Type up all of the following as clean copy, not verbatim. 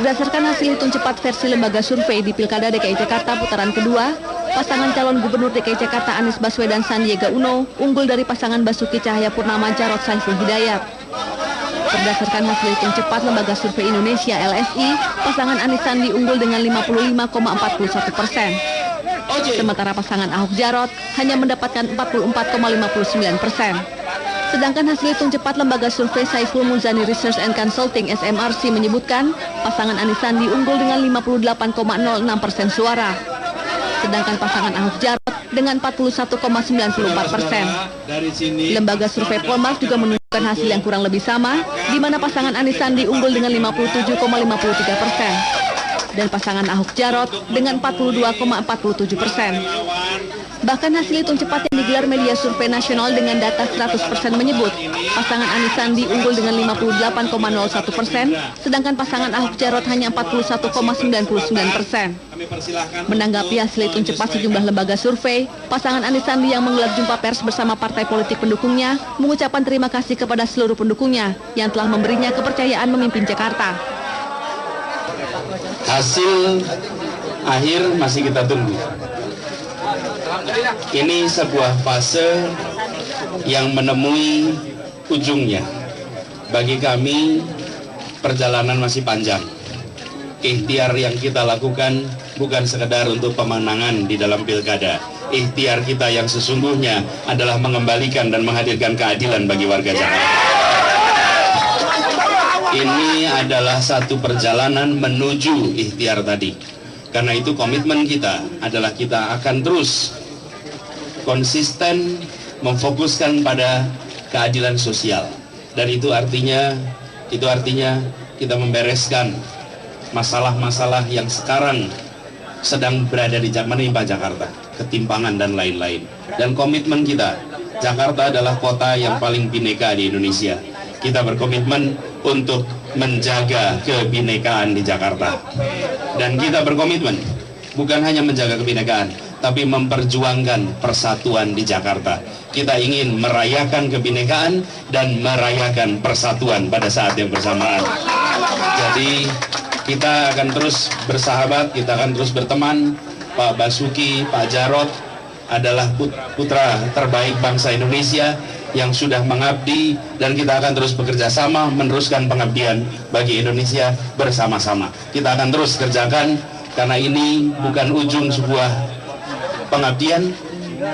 Berdasarkan hasil hitung cepat versi lembaga survei di Pilkada DKI Jakarta putaran kedua, pasangan calon Gubernur DKI Jakarta Anies Baswedan Sandiaga Uno unggul dari pasangan Basuki Cahayapurnama Jarod Saiful Hidayat. Berdasarkan hasil hitung cepat lembaga survei Indonesia LSI, pasangan Anies Sandi unggul dengan 55,41%. Sementara pasangan Ahok Jarot hanya mendapatkan 44,59%. Sedangkan hasil hitung cepat lembaga survei Saiful Muzani Research and Consulting SMRC menyebutkan pasangan Anies Sandi unggul dengan 58,06% suara. Sedangkan pasangan Ahok Jarot dengan 41,94%. Lembaga survei Polmark juga menunjukkan hasil yang kurang lebih sama, di mana pasangan Anies Sandi unggul dengan 57,53% dan pasangan Ahok Jarot dengan 42,47%. Bahkan hasil hitung cepat yang digelar media survei nasional dengan data 100% menyebut pasangan Anies Sandi unggul dengan 58,01%, sedangkan pasangan Ahok Jarot hanya 41,99%. Menanggapi hasil hitung cepat sejumlah lembaga survei, pasangan Anies Sandi yang menggelar jumpa pers bersama partai politik pendukungnya mengucapkan terima kasih kepada seluruh pendukungnya yang telah memberinya kepercayaan memimpin Jakarta. Hasil akhir masih kita tunggu. Ini sebuah fase yang menemui ujungnya. Bagi kami, perjalanan masih panjang. Ikhtiar yang kita lakukan bukan sekedar untuk pemenangan di dalam pilkada. Ikhtiar kita yang sesungguhnya adalah mengembalikan dan menghadirkan keadilan bagi warga Jakarta. Ini adalah satu perjalanan menuju ikhtiar tadi. Karena itu komitmen kita adalah kita akan terus konsisten memfokuskan pada keadilan sosial. Dan itu artinya kita membereskan masalah-masalah yang sekarang sedang berada di menimpa Jakarta, ketimpangan dan lain-lain. Dan komitmen kita, Jakarta adalah kota yang paling bineka di Indonesia. Kita berkomitmen untuk menjaga kebinekaan di Jakarta. Dan kita berkomitmen bukan hanya menjaga kebinekaan, tapi memperjuangkan persatuan di Jakarta. Kita ingin merayakan kebinekaan dan merayakan persatuan pada saat yang bersamaan. Jadi kita akan terus bersahabat, kita akan terus berteman. Pak Basuki, Pak Jarod adalah putra terbaik bangsa Indonesia yang sudah mengabdi, dan kita akan terus bekerja sama meneruskan pengabdian bagi Indonesia bersama-sama. Kita akan terus kerjakan, karena ini bukan ujung sebuah pengabdian.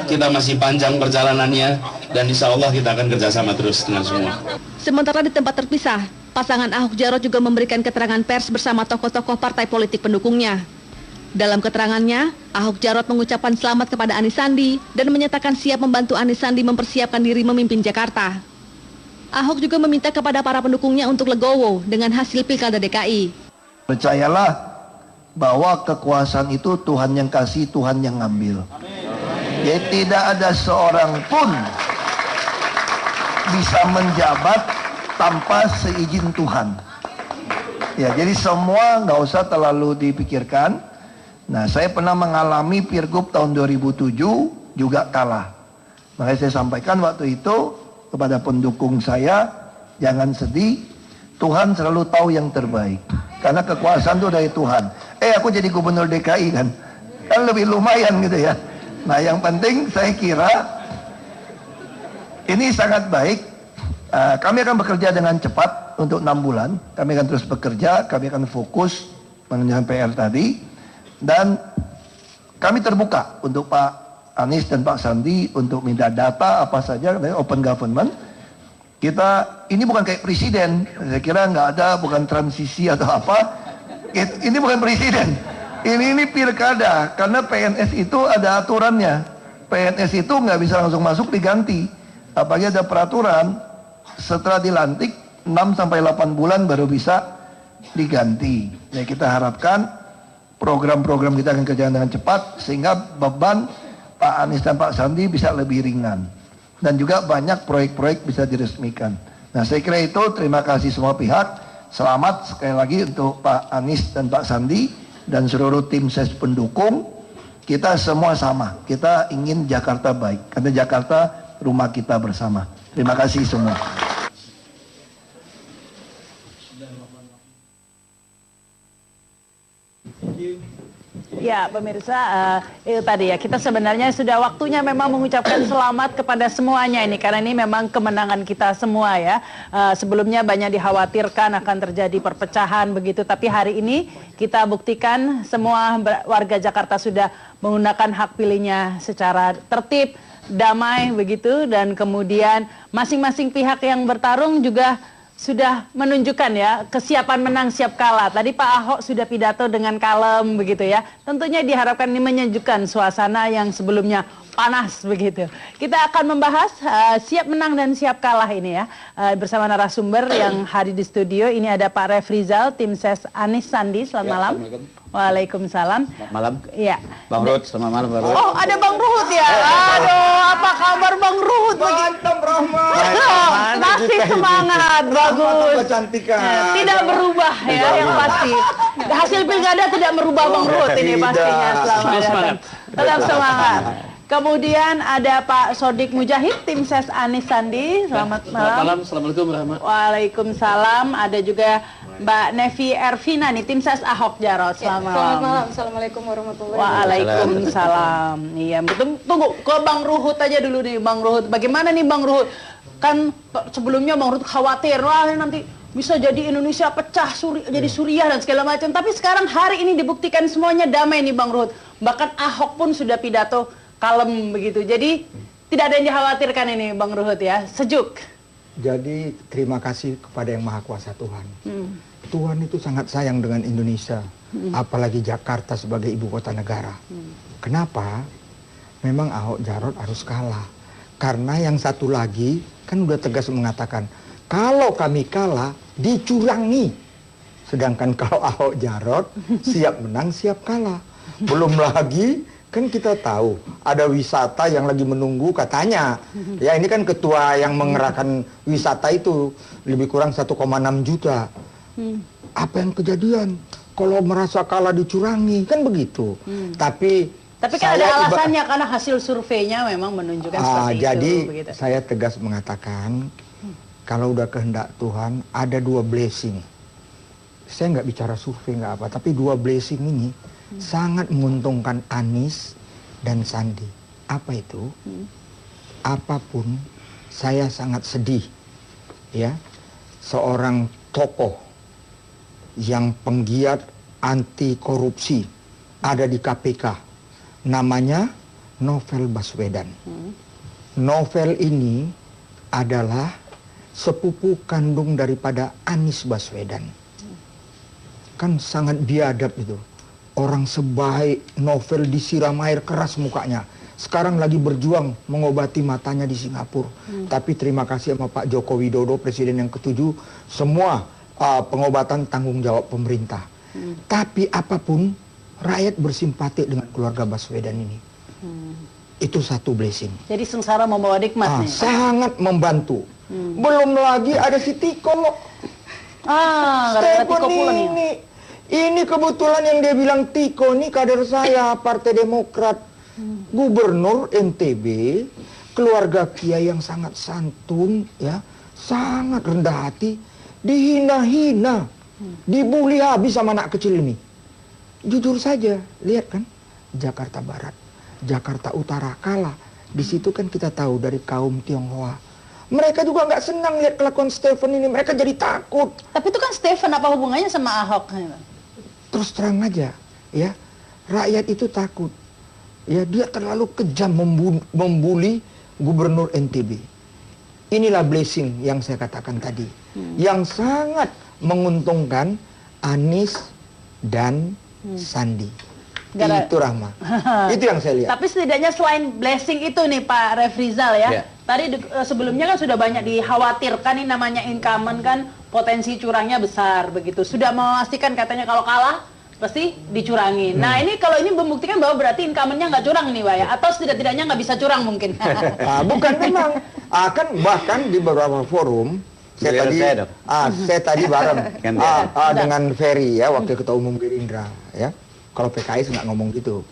Kita masih panjang perjalanannya, dan insya Allah kita akan kerjasama terus dengan semua. Sementara di tempat terpisah, pasangan Ahok Jarot juga memberikan keterangan pers bersama tokoh-tokoh partai politik pendukungnya. Dalam keterangannya, Ahok Jarot mengucapkan selamat kepada Anies Sandi dan menyatakan siap membantu Anies Sandi mempersiapkan diri memimpin Jakarta. Ahok juga meminta kepada para pendukungnya untuk legowo dengan hasil Pilkada DKI. Percayalah bahwa kekuasaan itu Tuhan yang kasih, Tuhan yang ngambil. Jadi tidak ada seorang pun bisa menjabat tanpa seizin Tuhan. Ya, jadi semua nggak usah terlalu dipikirkan. Nah, saya pernah mengalami Pilgub tahun 2007 juga kalah. Makanya saya sampaikan waktu itu kepada pendukung saya, jangan sedih, Tuhan selalu tahu yang terbaik. Karena kekuasaan itu dari Tuhan. Aku jadi gubernur DKI kan lebih lumayan gitu ya. Nah, yang penting saya kira ini sangat baik. Kami akan bekerja dengan cepat untuk 6 bulan. Kami akan terus bekerja, kami akan fokus mengerjakan PR tadi. Dan kami terbuka untuk Pak Anies dan Pak Sandi untuk minta data apa saja dari open government. Kita ini bukan kayak presiden, saya kira nggak ada, bukan transisi atau apa. Ini bukan presiden, ini pilkada, karena PNS itu ada aturannya. PNS itu nggak bisa langsung masuk diganti, apalagi ada peraturan setelah dilantik 6 sampai 8 bulan baru bisa diganti. Jadi kita harapkan program-program kita akan kerjakan dengan cepat sehingga beban Pak Anies dan Pak Sandi bisa lebih ringan, dan juga banyak proyek-proyek bisa diresmikan. Nah, saya kira itu. Terima kasih semua pihak. Selamat sekali lagi untuk Pak Anies dan Pak Sandi dan seluruh tim ses pendukung. Kita semua sama, kita ingin Jakarta baik, karena Jakarta rumah kita bersama. Terima kasih semua. Ya, pemirsa, itu tadi ya, kita sebenarnya sudah waktunya memang mengucapkan selamat kepada semuanya ini, karena ini memang kemenangan kita semua ya. Sebelumnya banyak dikhawatirkan akan terjadi perpecahan begitu, tapi hari ini kita buktikan semua warga Jakarta sudah menggunakan hak pilihnya secara tertib, damai begitu, dan kemudian masing-masing pihak yang bertarung juga sudah menunjukkan ya kesiapan menang siap kalah. Tadi Pak Ahok sudah pidato dengan kalem begitu ya. Tentunya diharapkan ini menyejukkan suasana yang sebelumnya panas begitu. Kita akan membahas siap menang dan siap kalah ini ya bersama narasumber yang hadir di studio. Ini ada Pak Refrizal, tim ses Anies Sandi. Selamat malam. Waalaikumsalam. Selamat malam. Iya. Bang Ruhut, selamat malam Bang Ruhut. Oh, ada Bang Ruhut ya. Aduh, apa kabar Bang Ruhut? Mantap Rahmat. Masih semangat, bagus. Kecantikan. Tidak berubah ya, yang pasti. Hasil pilkada tidak merubah Bang Ruhut ini pastinya. Selamat datang. Tetap semangat. Kemudian ada Pak Sodik Mujahid, tim ses Anies Sandi. Selamat malam. Selamat malam, assalamualaikum warahmatullahi. Waalaikumsalam. Ada juga Mbak Nevi Ervina nih, tim ses Ahok Jarot. Selamat malam. Assalamualaikum warahmatullahi wabarakatuh. Waalaikumsalam. Iya, tunggu ke Bang Ruhut aja dulu nih, Bang Ruhut. Bagaimana nih Bang Ruhut? Kan sebelumnya Bang Ruhut khawatir, wah nanti bisa jadi Indonesia pecah, jadi Suriah dan segala macam. Tapi sekarang hari ini dibuktikan semuanya damai nih Bang Ruhut. Bahkan Ahok pun sudah pidato kalem begitu. Jadi tidak ada yang dikhawatirkan ini Bang Ruhut ya, sejuk. Jadi terima kasih kepada Yang Maha Kuasa Tuhan. Tuhan itu sangat sayang dengan Indonesia, apalagi Jakarta sebagai ibu kota negara. Kenapa? Memang Ahok Jarot harus kalah. Karena yang satu lagi kan udah tegas mengatakan, kalau kami kalah dicurangi. Sedangkan kalau Ahok Jarot siap menang siap kalah. Belum lagi kan kita tahu ada wisata yang lagi menunggu katanya. Ya ini kan ketua yang mengerahkan wisata itu lebih kurang 1,6 juta. Apa yang kejadian? Kalau merasa kalah dicurangi kan begitu. Tapi kan ada alasannya karena hasil surveinya memang menunjukkan seperti jadi itu. Begitu. Saya tegas mengatakan kalau udah kehendak Tuhan ada dua blessing. Saya nggak bicara survei nggak apa, tapi dua blessing ini sangat menguntungkan Anies dan Sandi. Apa itu? Apapun saya sangat sedih ya, seorang tokoh yang penggiat anti korupsi ada di KPK, namanya Novel Baswedan. Novel ini adalah sepupu kandung daripada Anies Baswedan. Kan sangat biadab itu. Orang sebaik Novel disiram air keras mukanya. Sekarang lagi berjuang mengobati matanya di Singapura. Tapi terima kasih sama Pak Joko Widodo, Presiden yang ke-7. Semua pengobatan tanggung jawab pemerintah. Tapi apapun, rakyat bersimpati dengan keluarga Baswedan ini. Itu satu blessing. Jadi sengsara membawa nikmat nih. Sangat membantu. Belum lagi ada si Tiko. Gara-gara Tiko pulang ya. Ini kebetulan yang dia bilang Tiko ini kader saya, Partai Demokrat. Gubernur NTB, keluarga kiai yang sangat santun, ya, sangat rendah hati, dihina-hina, dibully habis sama anak kecil ini. Jujur saja, lihat kan, Jakarta Barat, Jakarta Utara kalah. Di situ kan kita tahu dari kaum Tionghoa. Mereka juga nggak senang lihat kelakuan Stephen ini, mereka jadi takut. Tapi itu kan Stephen, apa hubungannya sama Ahok? Terus terang aja, ya, rakyat itu takut. Ya, dia terlalu kejam membuli gubernur NTB. Inilah blessing yang saya katakan tadi, yang sangat menguntungkan Anies dan Sandi. Itu Rahma. Itu yang saya lihat. Tapi setidaknya selain blessing itu nih Pak Refrizal ya. Tadi sebelumnya kan sudah banyak dikhawatirkan nih, namanya incumbent kan potensi curangnya besar begitu. Sudah memastikan katanya kalau kalah pasti dicurangi. Nah ini kalau ini membuktikan bahwa berarti incumbentnya nggak curang nih Pak ya, atau setidak-tidaknya nggak bisa curang mungkin. Bukan memang. Kan bahkan di beberapa forum saya tadi bareng dengan Ferry ya, wakil ketua umum Gerindra ya. Kalau PKS nggak ngomong gitu.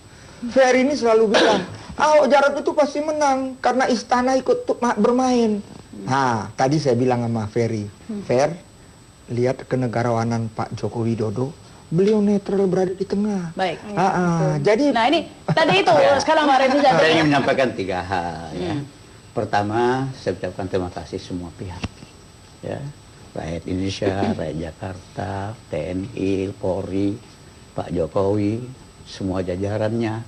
Ferry ini selalu bilang, Ahok Jarot itu pasti menang karena istana ikut bermain. Nah, tadi saya bilang sama Ferry, Fer, lihat kenegarawanan Pak Joko Widodo, beliau netral berada di tengah. Baik. Jadi Nah ini tadi itu sekarang Pak Refri Saya ingin menyampaikan 3 hal ya. Pertama, saya ucapkan terima kasih semua pihak. Ya. Rakyat Indonesia, rakyat Jakarta, TNI, Polri, Pak Jokowi, semua jajarannya,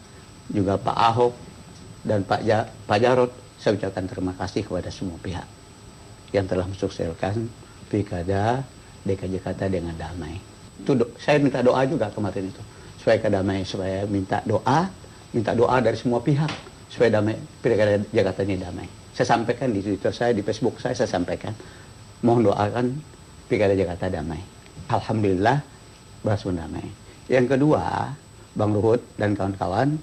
juga Pak Ahok dan Pak Jarod. Saya ucapkan terima kasih kepada semua pihak yang telah mensukseskan Pilkada DKI Jakarta dengan damai. Saya minta doa juga kemarin itu supaya damai, supaya minta doa dari semua pihak supaya damai, Pilkada Jakarta ini damai. Saya sampaikan di Twitter saya, di Facebook saya sampaikan, mohon doakan Pilkada Jakarta damai. Alhamdulillah berhasil damai. Yang kedua, Bang Ruhut dan kawan-kawan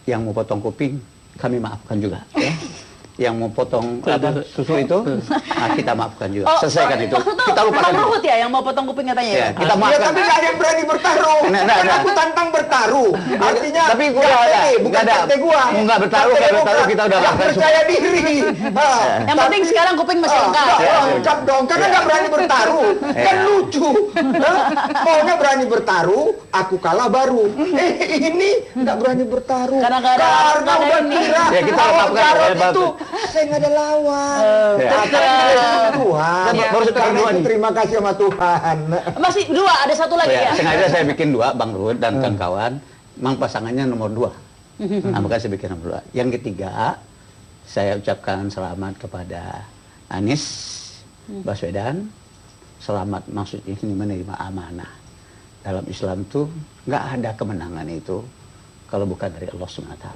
yang mau potong kuping kami maafkan juga ya. Yang mau potong susu itu kita maafkan juga. Selesaikan itu. Kita lupakan. Bang Ruhut ya yang mau potong kuping katanya ya. Kita maafkan. tapi nggak ada yang berani bertaruh. Kan aku tantang bertaruh. Artinya tapi gua ada. bukan partai gua. Enggak bertaruh, kayak bertaruh kita udah maafkan semua. Percaya diri. Yang penting sekarang kuping masih lengkap. Lengkap dong, karena nggak berani bertaruh. Kan lucu. Maunya berani bertaruh, aku kalah baru. Ini nggak berani bertaruh. Karena nggak ada udah ini. kira Ya, kita bahwa maafkan Jarod ya, itu saya nggak ada lawan. Tuhan. Baru sekarang Karena dua itu nih. terima kasih sama Tuhan. Masih 2, ada 1 lagi ya. Sengaja saya bikin 2, Bang Ruhut dan kawan-kawan. Memang pasangannya nomor 2. Nah, makanya saya bikin nomor 2. Yang ketiga, saya ucapkan selamat kepada Anies Baswedan. Selamat maksudnya ini menerima amanah. Dalam Islam tuh nggak ada kemenangan itu kalau bukan dari Allah SWT.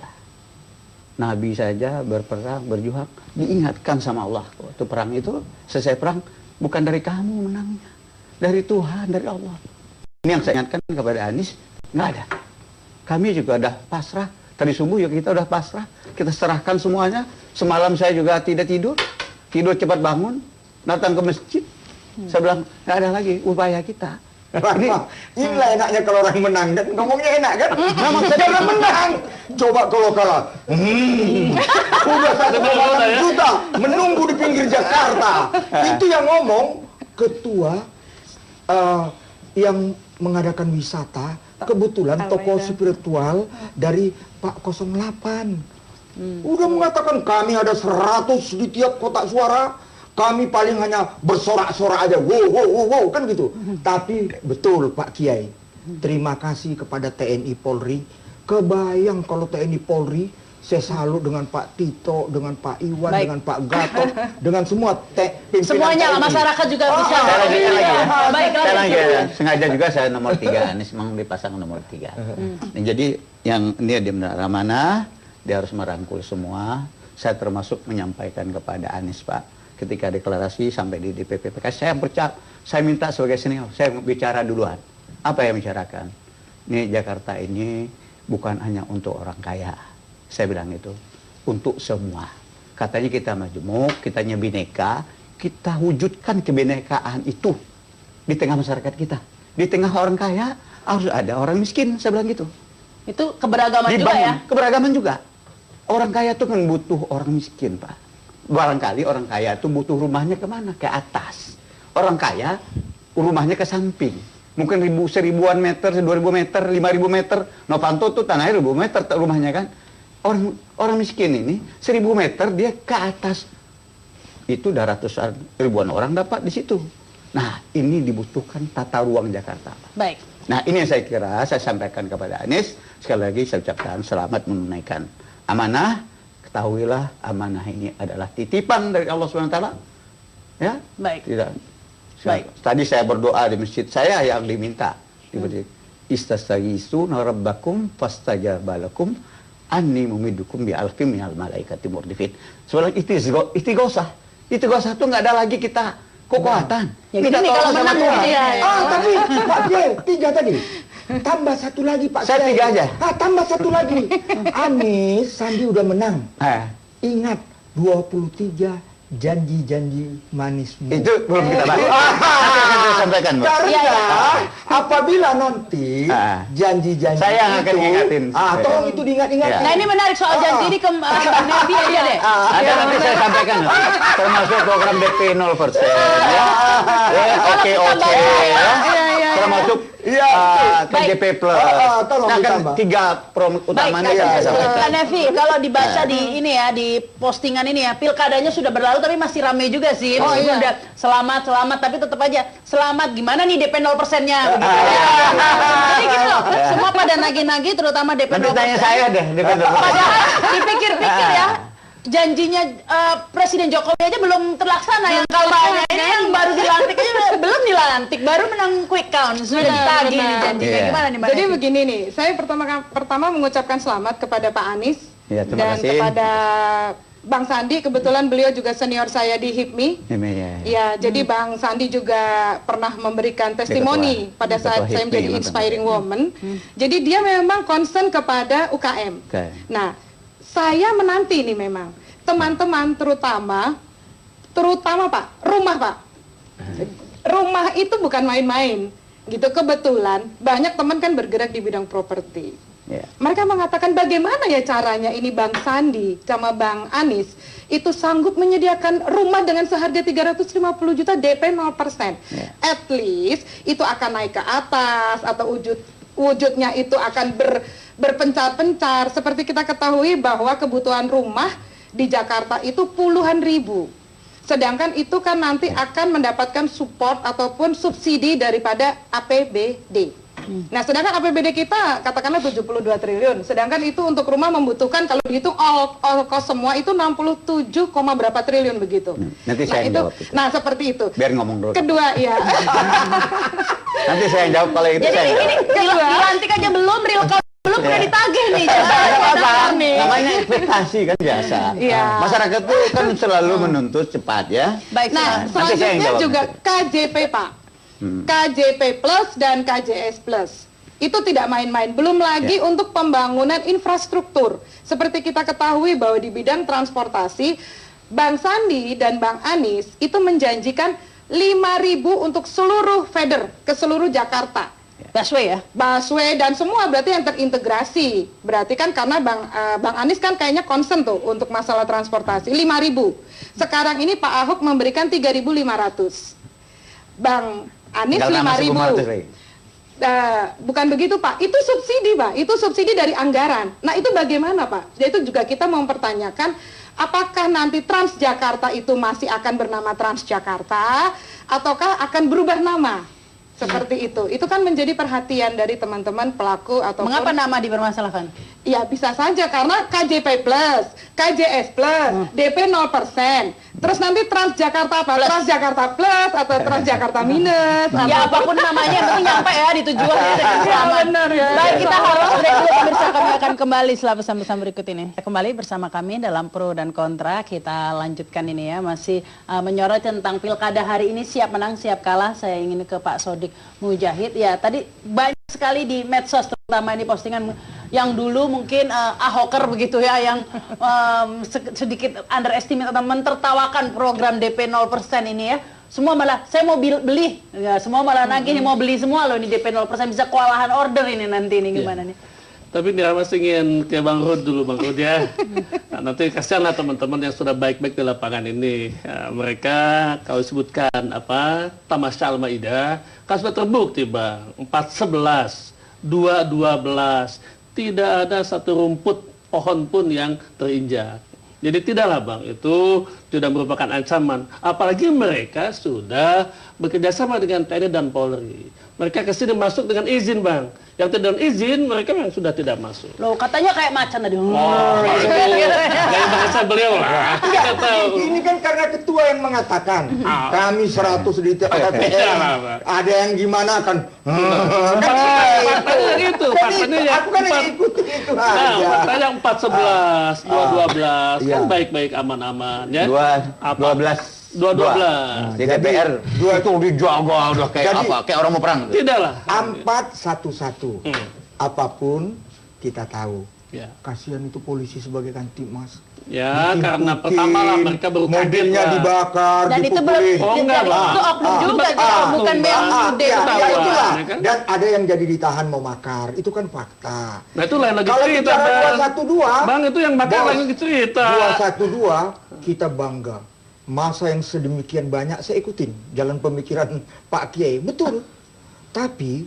Nabi saja berperang, berjuang, diingatkan sama Allah. Waktu perang itu, selesai perang, bukan dari kamu menangnya. Dari Tuhan, dari Allah. Ini yang saya ingatkan kepada Anies, nggak ada. Kami juga udah pasrah. Tadi subuh ya kita udah pasrah. Kita serahkan semuanya. Semalam saya juga tidak tidur. Tidur cepat bangun. Datang ke masjid. Saya bilang, nggak ada lagi upaya kita. Inilah enaknya kalau orang menang kan ngomongnya enak kan? Memang saya menang. Coba kalau kalah. Udah 1,8 juta menunggu di pinggir Jakarta. Itu yang ngomong ketua yang mengadakan wisata, kebetulan tokoh spiritual dari Pak 08. Udah mengatakan kami ada 100 di tiap kotak suara. Kami paling hanya bersorak-sorak aja, wow, kan gitu. Tapi betul Pak Kiai, terima kasih kepada TNI Polri. Kebayang kalau TNI Polri, saya salut dengan Pak Tito, dengan Pak Iwan, dengan Pak Gatot, dengan semua pimpinan Semuanya lah, TNI. masyarakat juga bisa. Saya lanjutkan lagi ya. Baik, Saya lanjut. lagi ya. Sengaja juga saya nomor 3, Anies memang dipasang nomor 3. Nah, jadi yang ini dia benar amanah, dia harus merangkul semua. Saya termasuk menyampaikan kepada Anies Pak. Ketika deklarasi sampai di DPP PKS, saya minta sebagai senior, saya bicara duluan. Apa yang bicarakan? Ini Jakarta ini bukan hanya untuk orang kaya. Saya bilang itu, untuk semua. Katanya kita majemuk, kitanya bineka, kita wujudkan kebinekaan itu di tengah masyarakat kita. Di tengah orang kaya, harus ada orang miskin, saya bilang gitu. Itu keberagaman juga Dibangun, ya. keberagaman juga. Orang kaya itu kan butuh orang miskin, Pak. Barangkali orang kaya itu butuh rumahnya kemana? Ke atas. Orang kaya rumahnya ke samping. Mungkin 1000-an meter, 2000 meter, 5000 meter. Novanto tuh tanahnya 1000 meter rumahnya kan. Orang miskin ini 1000 meter dia ke atas. Itu udah ratusan ribuan orang dapat di situ. Nah, ini dibutuhkan tata ruang Jakarta. Baik. Nah, ini yang saya kira saya sampaikan kepada Anies. Sekali lagi saya ucapkan selamat menunaikan amanah. Ketahuilah amanah ini adalah titipan dari Allah SWT. Ya? Baik. Tidak. Baik. Tadi saya berdoa di masjid, saya yang diminta. Istastaghisu rabbakum fastajabalakum anni mumidukum bi alfim minal malaikati murdifin. Sebenarnya istighosah. Istighosah itu nggak ada lagi kita kekuatan. Ya, gini kalau menang ya. Tapi Pak Kiai, 3 tadi. Tambah 1 lagi Pak Saya Kiai. 3 aja. Tambah 1 lagi. Anies Sandi udah menang. Ingat 23 janji-janji manismu. Itu belum kita bahas. Akan saya sampaikan, Pak. Karena apabila nanti janji-janji saya yang akan ingatin. tolong itu diingat-ingat. Nah ini menarik soal janji ini ke Nervi aja deh. Ada nanti saya sampaikan, termasuk program DP 0%. Ya. Oke. Ya. termasuk Iya, KJP Plus. tolong Nah, kan ditambah. 3 utamanya Baik, kan saya iya. sampaikan. Kak Nevi, kalau dibaca di ini ya, di postingan ini ya, pilkadanya sudah berlalu tapi masih ramai juga sih. Oh, Meskipun iya. udah selamat, tapi tetap aja selamat. Gimana nih DP 0%-nya? Begitu. Jadi gitu loh, semua pada nagih-nagih, terutama DP 0%. Nanti tanya saya deh, Padahal dipikir-pikir ya, janjinya Presiden Jokowi aja belum terlaksana, yang kampanye ini yang baru dilantik aja belum dilantik, baru menang quick count, sudah ditagih nih janjinya. Iya. Gimana nih Mbak Jadi Nevi? begini nih, saya pertama mengucapkan selamat kepada Pak Anies Ya, terima dan kasih. kepada Bang Sandi. Kebetulan beliau juga senior saya di HIPMI. Ya, jadi Bang Sandi juga pernah memberikan testimoni pada saat saya menjadi Inspiring Woman. Jadi dia memang concern kepada UKM. Oke. Nah, saya menanti nih memang teman-teman terutama Pak, rumah Pak. Rumah itu bukan main-main. Gitu, kebetulan banyak teman kan bergerak di bidang properti. Ya. Mereka mengatakan bagaimana ya caranya ini Bang Sandi sama Bang Anies itu sanggup menyediakan rumah dengan seharga 350 juta DP 0%. Ya. At least itu akan naik ke atas atau wujudnya itu akan berpencar-pencar. Seperti kita ketahui bahwa kebutuhan rumah di Jakarta itu puluhan ribu. Sedangkan itu kan nanti akan mendapatkan support ataupun subsidi daripada APBD. Nah, sedangkan APBD kita katakanlah 72 triliun. Sedangkan itu untuk rumah membutuhkan kalau dihitung all cost semua itu 67, berapa triliun begitu. Nanti saya itu, jawab itu. Nah, seperti itu. Biar ngomong dulu. Kedua, ya. Nanti saya jawab kalau itu. Jadi saya ini jawab. dilantik aja belum, real count belum udah ditagih nih. Apa? nih. Namanya ekspektasi kan biasa. Iya. Masyarakat tuh kan selalu menuntut cepat ya. Baik, Nah, Nanti saya yang selanjutnya jawab juga nanti. KJP, Pak. KJP Plus dan KJS Plus. Itu tidak main-main. Belum lagi untuk pembangunan infrastruktur. Seperti kita ketahui bahwa di bidang transportasi, Bang Sandi dan Bang Anies itu menjanjikan 5.000 untuk seluruh feeder ke seluruh Jakarta. busway ya. Busway dan semua berarti yang terintegrasi. Berarti kan karena Bang Anies kan kayaknya concern tuh untuk masalah transportasi. 5.000. Sekarang ini Pak Ahok memberikan 3.500. Bang Anies 5.000. Bukan begitu Pak, itu subsidi Pak, itu subsidi dari anggaran. Nah itu bagaimana Pak? Jadi itu juga kita mempertanyakan apakah nanti Transjakarta itu masih akan bernama Transjakarta ataukah akan berubah nama? Seperti itu kan menjadi perhatian dari teman-teman pelaku atau Mengapa nama dipermasalahkan? Ya bisa saja karena KJP Plus, KJS Plus, DP 0%. Terus nanti Transjakarta apa? Transjakarta Plus atau Transjakarta Minus. Ya apapun namanya, yang penting nyampe ya di tujuan ya dengan selamat. benar ya. Baik, kita harus break dulu pemirsa, kami akan kembali setelah pesan-pesan berikut ini. Kembali bersama kami dalam Pro dan Kontra, kita lanjutkan ini ya, masih menyorot tentang pilkada hari ini, siap menang, siap kalah. Saya ingin ke Pak Sodik Mujahid. Ya, tadi banyak sekali di medsos, terutama ini postingan yang dulu mungkin Ahoker begitu ya, yang sedikit underestimate atau mentertawakan program DP 0% ini ya. Semua malah, saya mau beli, ya, semua malah nagih mau beli semua loh ini DP 0%, bisa kewalahan order ini nanti ini gimana nih? Tapi dia masih ingin ke Bang Rud dulu, Bang Rud ya. Nah, nanti kasihanlah teman-teman yang sudah baik-baik di lapangan ini. Ya, mereka kalau sebutkan apa Tamasya Al-Maidah, kan sudah terbukti Bang, 4-11, 2-12, tidak ada satu rumput pohon pun yang terinjak. Jadi tidaklah Bang, itu tidak merupakan ancaman. Apalagi mereka sudah bekerjasama dengan TNI dan Polri. Mereka kesini masuk dengan izin Bang. Yang tidak izin, mereka memang sudah tidak masuk. Loh, katanya kayak macan tadi. Dari bahasa beliau lah. Kita tahu. Ini kan karena ketua yang mengatakan kami 100 di TPR. Ada yang gimana kan? Faktanya gitu. Faktanya yang Aku kan yang ikutin itu Nah, aja. faktanya 4-11, 2-12, kan baik-baik aman-aman ya. 12. 2-12. Di DPR itu dijaga udah kayak Jadi- apa? Kayak orang mau perang. Tidaklah. 4-1-1. Apapun kita tahu. Ya. Kasihan itu polisi sebagai kantimas. Ya, karena pertama lah mereka baru kaget mobilnya lah. dibakar, Dan itu belum, dipukulin. Oh, enggak, Bang. itu oknum juga, betul, jadi bukan Bang. yang Ah, gede. ya, ketahuan, ya itulah. ya kan? Dan ada yang jadi ditahan mau makar. Itu kan fakta. Nah, itu lain lagi Kalau cerita, bicara Bang. 212, Bang, itu yang bakal Bos, lain lagi cerita. 212 kita bangga. Masa yang sedemikian banyak saya ikutin jalan pemikiran Pak Kiai. Betul. Tapi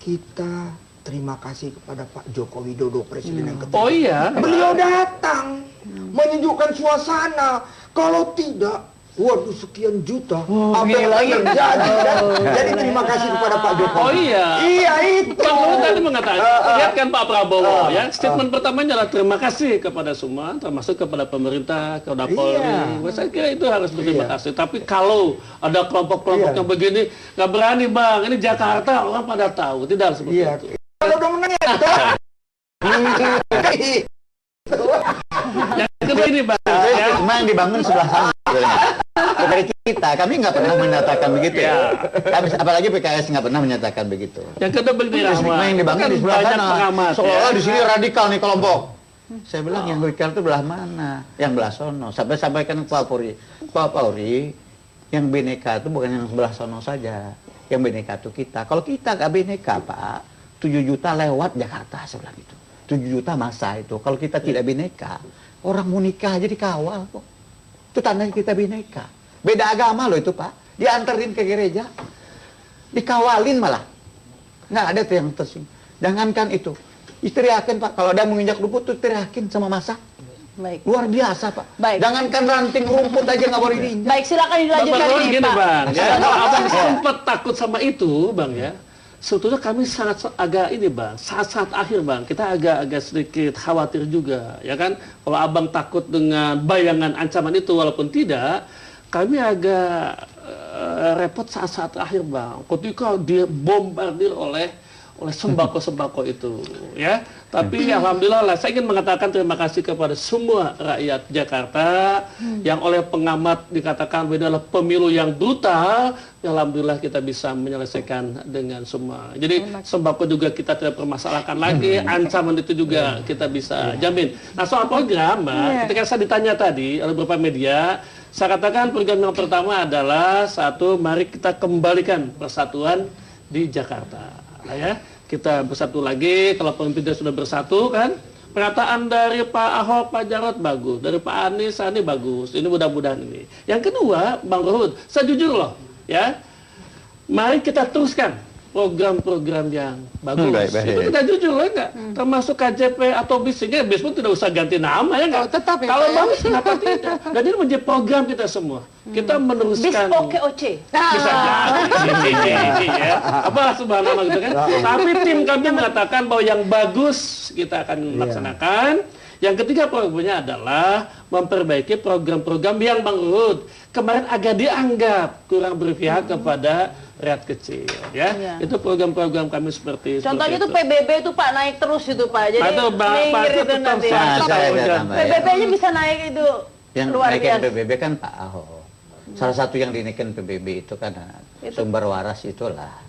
kita terima kasih kepada Pak Joko Widodo, Presiden yang ketiga. Oh iya. Beliau datang menyejukkan suasana. Kalau tidak, waduh sekian juta. Apa yang terjadi? Jadi terima kasih kepada Pak Jokowi. Oh iya. Iya itu. Pak Luhut tadi mengatakan, lihat kan Pak Prabowo ya, statement pertamanya adalah terima kasih kepada semua, termasuk kepada pemerintah, kepada Polri. Saya kira itu harus berterima kasih. Tapi kalau ada kelompok-kelompok yang begini, nggak berani bang, ini Jakarta orang pada tahu, tidak seperti itu. Kalau udah menang ya. Yang kedua ini bang, ya. Cuma yang dibangun sebelah sana sebetulnya. Dari kita, kami nggak pernah menyatakan begitu ya. Kami, apalagi PKS nggak pernah menyatakan begitu. Yang kedua begini Cuma yang dibangun di sebelah banyak sana. pengamat. Seolah-olah di sini radikal nih kelompok. Saya bilang yang radikal itu belah mana? Yang belah sono. Sampai sampaikan ke Pak Polri. Pak Polri, yang bineka itu bukan yang sebelah sono saja. Yang bineka itu kita. Kalau kita nggak bineka Pak, 7 juta lewat Jakarta sebelah itu. 7 juta masa itu. Kalau kita tidak bineka, orang mau nikah aja dikawal kok. Itu tandanya kita bineka. Beda agama loh itu Pak. Dianterin ke gereja. Dikawalin malah. Nggak ada tuh yang tersinggung. Jangankan itu. Teriakin Pak. Kalau ada menginjak rumput tuh teriakin sama masa. Baik. Luar biasa Pak. Baik. Jangankan ranting rumput aja nggak boleh diinjak. Baik, silakan dilanjutkan Bang, ini gini Pak. bang, ya, kalau abang sempat takut sama itu bang ya, sebetulnya kami sangat agak ini bang, saat-saat akhir bang, kita agak sedikit khawatir juga, ya kan? Kalau abang takut dengan bayangan ancaman itu, walaupun tidak, kami agak repot saat-saat akhir bang, ketika dia bombardir oleh sembako-sembako itu, ya. Tapi alhamdulillah lah, saya ingin mengatakan terima kasih kepada semua rakyat Jakarta yang oleh pengamat dikatakan ini adalah pemilu yang brutal. Alhamdulillah kita bisa menyelesaikan dengan semua. Jadi sembako juga kita tidak permasalahkan lagi, ancaman itu juga kita bisa jamin. Nah soal program, Mbak, ketika saya ditanya tadi oleh beberapa media, saya katakan program yang pertama adalah satu, mari kita kembalikan persatuan di Jakarta. Nah, ya, kita bersatu lagi. Kalau pemimpinnya sudah bersatu kan, pernyataan dari Pak Ahok, Pak Jarot bagus, dari Pak Anies, Sandi bagus. Ini mudah-mudahan ini. Yang kedua, Bang Ruhut, saya jujur loh, ya, mari kita teruskan program-program yang bagus. Itu kita jujur loh enggak? Termasuk KJP atau BIS, sehingga BIS pun tidak usah ganti nama ya enggak? tetap ya, kalau Pak, ya? bagus kenapa tidak? Dan ini menjadi program kita semua. Kita meneruskan. BIS OKOC. Bisa jadi ya. Apa sebuah nama gitu kan. Tapi tim kami mengatakan bahwa yang bagus kita akan laksanakan. Yang ketiga programnya adalah memperbaiki program-program yang Bang Ruhut kemarin agak dianggap kurang berpihak kepada rakyat kecil ya. Itu program-program kami seperti Contohnya itu itu. PBB itu Pak naik terus itu Pak. Jadi Atau minggir itu nanti. PBB-nya bisa naik itu Yang luar naikin biasa. PBB kan Pak Ahok. Salah satu yang dinaikin PBB itu karena sumber waras itulah.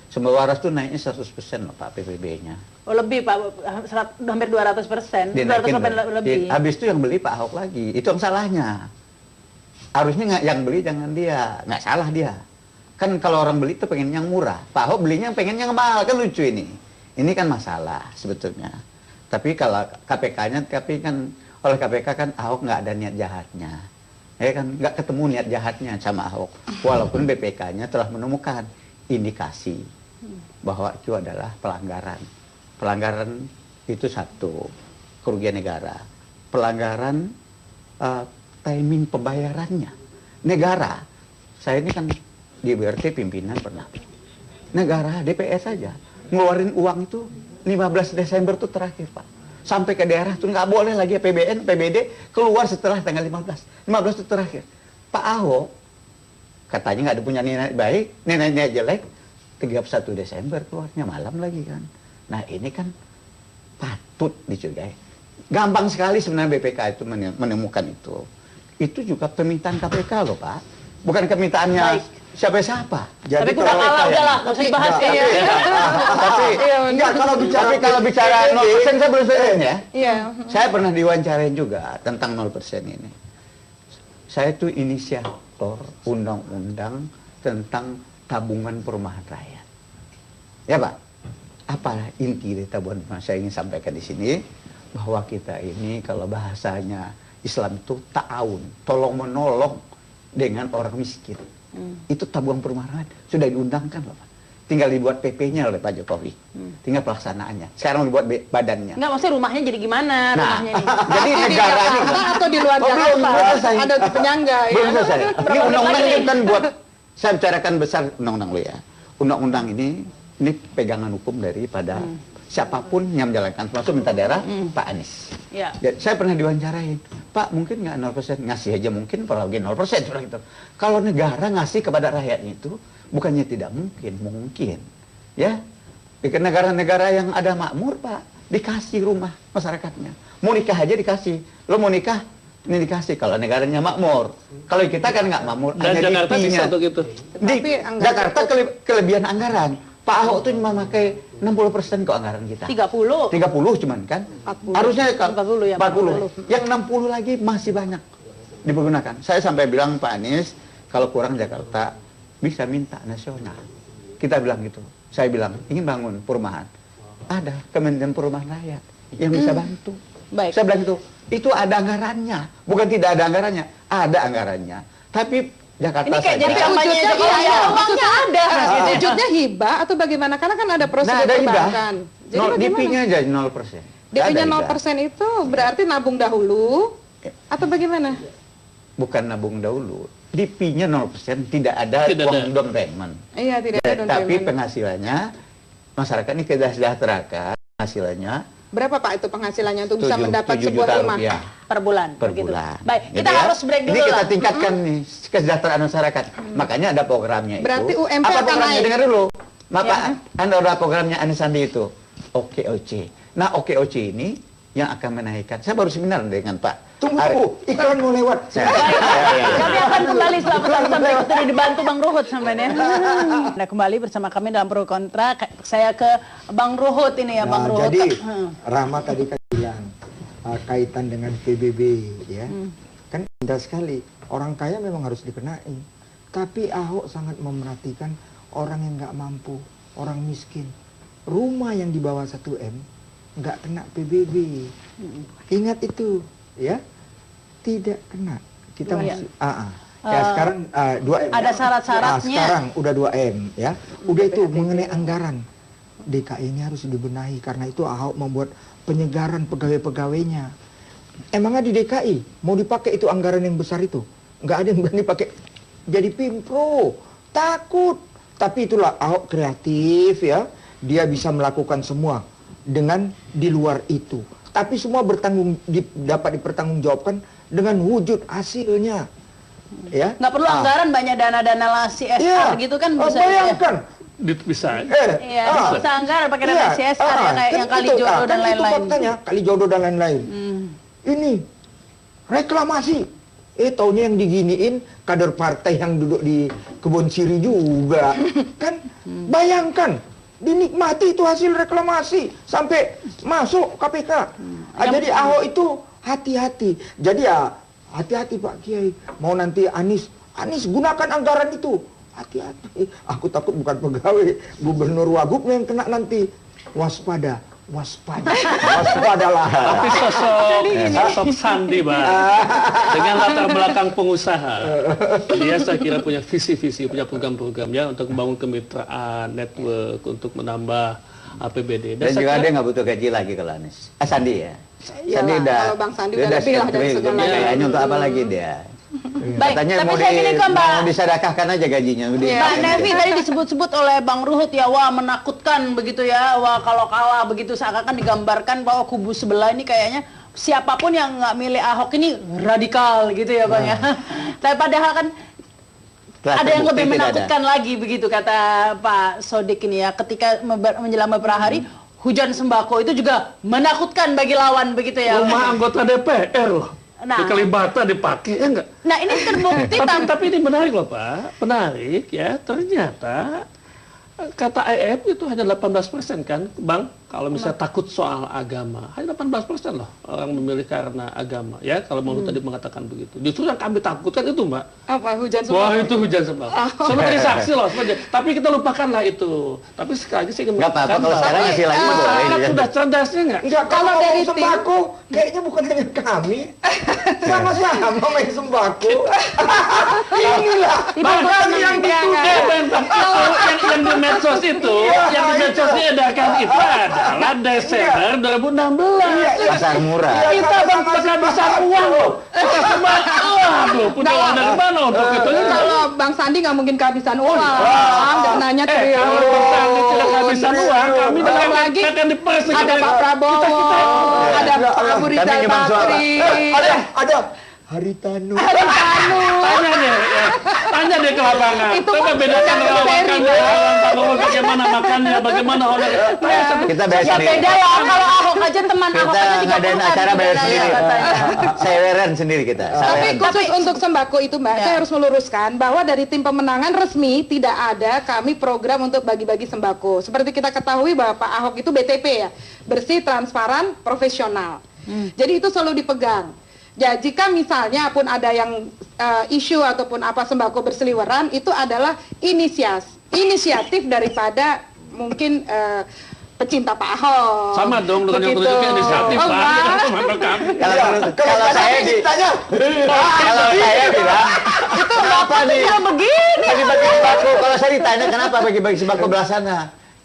Sumber waras itu naiknya 100% loh Pak PBB-nya. Oh lebih Pak, hampir 200%. 200% lebih. Habis itu yang beli Pak Ahok lagi. Itu yang salahnya. Harusnya nggak yang beli jangan dia. Nggak salah dia. Kan kalau orang beli itu pengen yang murah. Pak Ahok belinya pengen yang mahal. Kan lucu ini. Ini kan masalah sebetulnya. Tapi kalau KPK-nya, tapi kan oleh KPK kan Ahok nggak ada niat jahatnya. Ya kan nggak ketemu niat jahatnya sama Ahok. Walaupun BPK-nya telah menemukan indikasi bahwa itu adalah pelanggaran. Pelanggaran itu satu, kerugian negara. Pelanggaran timing pembayarannya. Negara, saya ini kan di BRT pimpinan pernah. Negara, DPR saja, ngeluarin uang itu 15 Desember itu terakhir Pak. Sampai ke daerah itu nggak boleh lagi APBN, PBD keluar setelah tanggal 15. 15 itu terakhir. Pak Ahok katanya nggak ada punya niat baik, niat jelek. 31 Desember keluarnya malam lagi kan. Nah ini kan patut dicurigai. Gampang sekali sebenarnya BPK itu menemukan itu. Itu juga permintaan KPK loh Pak. Bukan permintaannya siapa-siapa. Tapi udah kalah, udahlah, nggak usah dibahas ya. Tapi enggak, kalau bicara 0% saya belum selesai ya. Iya. Saya pernah diwawancarain juga tentang 0% ini. Saya itu inisiator undang-undang tentang tabungan perumahan rakyat. Ya Pak, apa inti dari tabungan perumahan? Saya ingin sampaikan di sini bahwa kita ini kalau bahasanya Islam itu ta'awun, tolong menolong dengan orang miskin. Itu tabungan perumahan rakyat sudah diundangkan loh Pak. tinggal dibuat PP-nya oleh Pak Jokowi. Tinggal pelaksanaannya. Sekarang dibuat badannya. Enggak, maksudnya rumahnya jadi gimana rumahnya ini? Jadi Di negara ini Jakarta atau di luar belum Jakarta? selesai. Ada penyangga ya. Belum selesai. Ini Berapa undang-undang menit ini lagi? kan buat, saya bicarakan besar undang-undang lo ya. Undang-undang ini pegangan hukum daripada siapapun yang menjalankan, termasuk minta daerah Pak Anies. Ya. Ya, saya pernah diwawancarain, Pak mungkin nggak 0%, ngasih aja mungkin, apalagi 0% gitu. Kalau negara ngasih kepada rakyatnya itu, bukannya tidak mungkin, mungkin. Ya, di negara-negara yang ada makmur Pak, dikasih rumah masyarakatnya. Mau nikah aja dikasih. Lo mau nikah, ini dikasih. Kalau negaranya makmur. Kalau kita kan nggak makmur. Dan hanya Jakarta DP-nya. bisa untuk itu. Di Tapi anggaran Jakarta kelebihan anggaran. Pak Ahok tuh cuma pakai 60% kok anggaran kita. 30. 30 cuman kan. 40. Harusnya 40 ya, 40. Yang 60 lagi masih banyak dipergunakan. Saya sampai bilang Pak Anies, kalau kurang Jakarta bisa minta nasional. Kita bilang gitu. Saya bilang ingin bangun perumahan. Ada Kementerian Perumahan Rakyat yang bisa bantu. Baik. Saya bilang itu ada anggarannya. Bukan tidak ada anggarannya, ada anggarannya. Tapi Jakarta Ini kayak saja. jadi kampanye Wujudnya Jokowi, iya. uangnya ada. Wujudnya hibah atau bagaimana? Karena kan ada prosedur ada hibah. perbankan. Jadi Nol, bagaimana? DP-nya aja 0%. DP-nya Nggak ada 0% itu berarti nabung dahulu atau bagaimana? bukan nabung dahulu. DP-nya 0%, tidak ada Tidak uang ada. down payment. Iya, tidak ada down Tapi payment. penghasilannya, masyarakat ini kita sejahterakan, penghasilannya Berapa Pak itu penghasilannya untuk bisa 7 mendapat 7 sebuah juta rumah? rupiah Per bulan. per begitu. bulan. Baik, Gitu kita ya. harus break dulu Ini kita lah. tingkatkan nih kesejahteraan masyarakat. Makanya ada programnya Berarti itu. UMP Apa akan programnya? naik. Dengar dulu. Maka Ya. ada programnya Anies Sandi itu. OKOC. Nah, OKOC ini yang akan menaikkan. Saya baru seminar dengan Pak. Tunggu, iklan mau lewat. Kami akan kembali setelah pesan sampai itu dibantu Bang Ruhut sampai ya. Nah, kembali bersama kami dalam Pro Kontra. Saya ke Bang Ruhut ini ya, Bang Ruhut. Jadi Rahma tadi kan bilang kaitan dengan PBB ya. Kan indah sekali. Orang kaya memang harus dikenai. Tapi Ahok sangat memerhatikan orang yang nggak mampu, orang miskin. Rumah yang di bawah 1M nggak kena PBB. Ingat itu ya. Tidak kena. Kita masih ya sekarang 2M. Ada syarat-syaratnya. Sekarang udah 2M ya. Udah itu mengenai anggaran. DKI ini harus dibenahi karena itu Ahok membuat penyegaran pegawai-pegawainya. Emangnya di DKI mau dipakai itu anggaran yang besar itu? Nggak ada yang berani pakai jadi Pimpro. Takut. Tapi itulah Ahok kreatif ya. Dia bisa melakukan semua dengan di luar itu. Tapi semua dapat dipertanggungjawabkan dengan wujud hasilnya. Ya. Nggak perlu anggaran banyak dana-dana CSR gitu kan bisa. Bayangkan. Bisa. Iya, bisa anggaran pakai dana CSR ya, kayak yang kali jodoh dan Itu lain-lain. faktanya, kali jodoh dan lain-lain. Ini reklamasi. Taunya yang diginiin kader partai yang duduk di Kebon Siri juga. Kan bayangkan dinikmati itu hasil reklamasi sampai masuk KPK. Jadi Ahok itu hati-hati. Jadi ya hati-hati Pak Kiai. Mau nanti Anies gunakan anggaran itu. Hati-hati. Aku takut bukan pegawai, gubernur wagubnya yang kena nanti. Waspada. Waspadalah. Tapi sosok Sandi, Bang, dengan latar belakang pengusaha, dia saya kira punya visi-visi, punya program-programnya untuk membangun kemitraan, network, untuk menambah APBD. Dan saya juga kira- dia nggak butuh gaji lagi kalau Anies. Sandi ya. Iyalah, kalau Bang Sandi udah lebih lah dari segalanya. Kayaknya untuk apa lagi dia? Baik, Katanya tapi mau, saya gini ke Mbak. mau disedekahkan aja gajinya. Mbak Nevi tadi disebut-sebut oleh Bang Ruhut ya, wah menakutkan begitu ya, wah kalau kalah begitu seakan-akan digambarkan bahwa kubu sebelah ini kayaknya siapapun yang nggak milih Ahok ini radikal gitu ya Bang ya. Tapi padahal kan ada yang lebih menakutkan lagi begitu kata Pak Sodik ini ya, ketika menjelang beberapa hari hujan sembako itu juga menakutkan bagi lawan begitu ya. Rumah anggota DPR loh. Nah. Di Kalibata dipakai, ya enggak? Nah ini terbukti Tapi ini menarik loh Pak, menarik ya, ternyata kata IMF itu hanya 18% kan, Bang, kalau misalnya takut soal agama, hanya 18% loh orang memilih karena agama, ya, kalau mau tadi mengatakan begitu. Justru yang kami takutkan itu Mbak, Apa hujan sembako? wah itu hujan sembako. Sebenarnya saksi loh sebenarnya, tapi kita lupakanlah itu. Tapi sekali lagi saya ingin Nggak apa-apa, mengatakan kalau sekarang bahwa ngasih lagi boleh. masyarakat sudah cerdasnya nggak? Enggak, Kalau kalau dari dari sembako, kayaknya bukan hanya kami. Sama-sama main sembako. Inilah Bahkan yang jangan. yang medsos itu, yang di medsos diedarkan itu adalah Desember 2016. Pasar murah. Kita kehabisan uang loh. Kita semua, aduh, punya uang dari mana untuk itu? Kalau Bang Sandi nggak mungkin kehabisan uang. Dananya triliun. Kalau Bang Sandi tidak kehabisan uang, kami Belum lagi akan dipersingkat. ada Pak Prabowo, ada Pak Abu Rizal Bakri. Ada Haritanu. Tanya deh, ya. Tanya deh ke lapangan. Itu Coba kan bedakan yang relawan seri, kami, Bang. relawan Pak Prabowo, bagaimana makannya, bagaimana honor. Kita bayar Ya sendiri. beda lah, kalau Ahok aja teman Ahok Kita aja ngadain 30 acara bayar katanya. sendiri. Saweran sendiri kita. Tapi Saweran. khusus untuk sembako itu Mbak, saya harus meluruskan bahwa dari tim pemenangan resmi tidak ada kami program untuk bagi-bagi sembako. Seperti kita ketahui bahwa Pak Ahok itu BTP ya, bersih, transparan, profesional. Jadi itu selalu dipegang. Ya, jika misalnya pun ada yang isu ataupun apa sembako berseliweran, itu adalah inisiatif daripada mungkin pecinta Pak Ahok. Sama dong dengan yang Begitu. tunjukkan inisiatif, Oh, Pak. enggak. Teman kami. Kalau saya bilang Itu kenapa nih begini. bagi-bagi sembako? Kalau saya ditanya kenapa bagi-bagi sembako belah sana?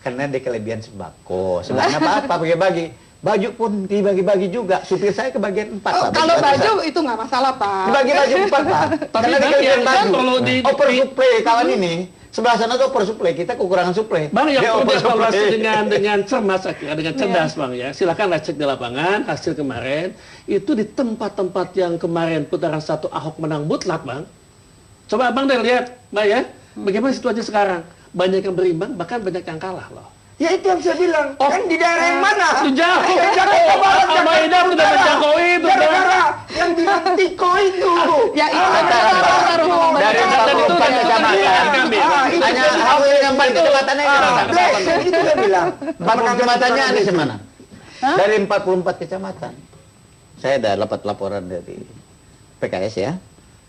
Karena ada kelebihan sembako. Sebenarnya apa bagi-bagi? Baju pun dibagi-bagi juga. Supir saya kebagian 4 Oh, Pak. kalau bagi-bagi baju itu nggak masalah Pak. dibagi baju 4 Pak. Tapi Karena Bang, dikelebihan yang kan baju. perlu Oversupply kawan ini. Sebelah sana tuh oversupply, kita kekurangan suplai. Bang, yang Dia perlu oversupply. dievaluasi dengan cermas, dengan cerdas Bang ya. Silakan cek di lapangan hasil kemarin itu di tempat-tempat yang kemarin putaran 1 Ahok menang mutlak Bang. Coba Abang deh lihat, Mbak ya, bagaimana situasi sekarang? Banyak yang berimbang, bahkan banyak yang kalah loh. Ya itu yang saya bilang. Kan di daerah yang mana? Itu jauh. Jakarta Barat, Abang Idam sudah menjangkau itu, Bang. Gara-gara yang bilang Tiko itu. Ya itu baru ngomong Dari benar. 44 kecamatan, itu hanya saya Ahok bilang. yang 4 kecamatannya Blessing itu dia bilang. 40 kecamatannya Anies mana? Dari 44 kecamatan. Saya ada dapat laporan dari PKS ya.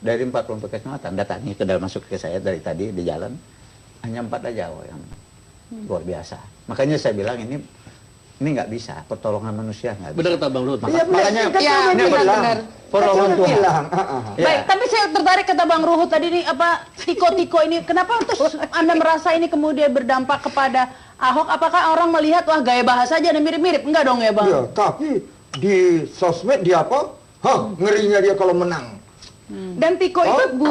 Dari 44 kecamatan, datanya itu sudah masuk ke saya dari tadi di jalan. Hanya 4 aja yang luar biasa. Makanya saya bilang ini nggak bisa, pertolongan manusia nggak bisa. Benar kata Bang Ruth. Iya, Makanya Blessing kan Ya, saya bilang. benar-benar. pertolongan Kan saya Tuhan. bilang. Ya. Baik, tapi saya tertarik kata Bang Ruhut tadi nih apa tiko-tiko ini. Kenapa terus Anda merasa ini kemudian berdampak kepada Ahok? Apakah orang melihat wah gaya bahasa aja ada mirip-mirip? Enggak dong ya, Bang? Ya, tapi di sosmed dia apa? Hah, ngerinya dia kalau menang. Dan Tiko itu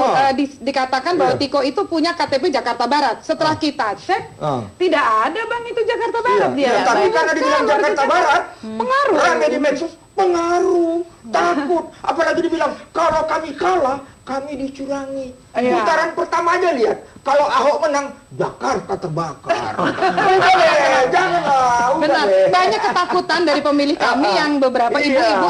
dikatakan bahwa Tiko itu punya KTP Jakarta Barat. Setelah kita cek, tidak ada Bang itu Jakarta Barat dia. Ya, tapi karena dibilang Sama, Jakarta warga Barat, pengaruh. rame di medsos, pengaruh, takut. Apalagi dibilang, kalau kami kalah, kami dicurangi. Putaran pertama aja lihat, kalau Ahok menang, Jakarta terbakar. Udah deh, janganlah, udah Benar, deh. banyak ketakutan dari pemilih kami yang beberapa Iya. ibu-ibu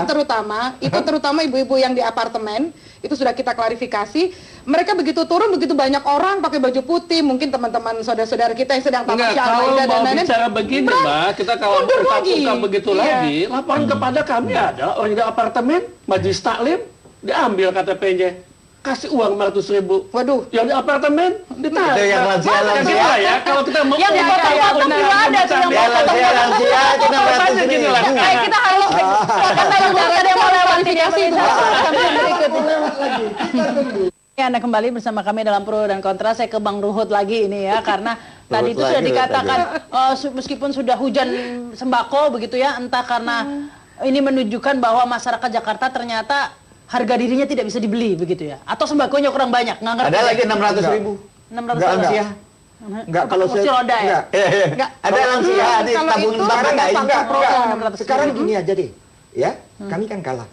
terutama ibu-ibu yang di apartemen, itu sudah kita klarifikasi. Mereka begitu turun, begitu banyak orang pakai baju putih, mungkin teman-teman saudara-saudara kita yang sedang Enggak, tamasya kalau Al-Ma'idah dan mau lain-lain. bicara begini, Mbak, kita kalau mundur kita lagi. ungkap begitu Iya. lagi, laporan kepada kami ada orang di apartemen, majelis taklim, diambil KTP-nya, kasih uang 500.000. Waduh. Yang di apartemen ditahan. Itu yang lansia-lansia. Yang kita ya, kalau kita mau Yang dipotong-potong juga ada tuh yang Dia lansia kita Makanya gini lah. kita harus karena yang ada yang mau lewat Klarifikasi itu sampai yang berikut. Ya, Anda kembali bersama kami dalam Pro dan Kontra. Saya ke Bang Ruhut lagi ini ya, karena tadi itu sudah lagi, dikatakan meskipun sudah hujan sembako begitu ya, entah karena ini menunjukkan bahwa masyarakat Jakarta ternyata harga dirinya tidak bisa dibeli begitu ya, atau sembakonya kurang banyak, nggak ngerti. Ada lagi 600.000. 600 Enggak, lansia. Enggak, kalau Kursi saya roda ya? enggak. Enggak. Ada lansia di Kalau tabungan itu bank ada nggak pakai enggak. program. Sekarang gini aja deh, ya, kami kan kalah.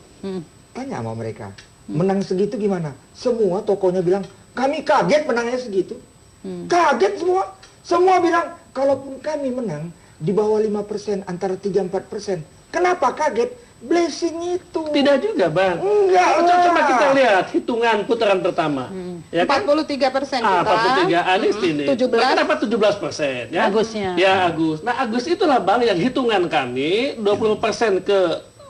Tanya sama mereka, menang segitu gimana? Semua tokonya bilang, kami kaget menangnya segitu. Kaget semua. Semua bilang, kalaupun kami menang di bawah 5%, antara 3-4%. Kenapa kaget? Blessing itu. Tidak juga, Bang. Enggak Coba lah. kita lihat hitungan putaran pertama. Ya kan? 43% kita. 43 Anies ini. 17. Nah, kenapa 17%? Ya? Agusnya. Ya, Agus. Nah, Agus itulah Bang yang hitungan kami 20% ke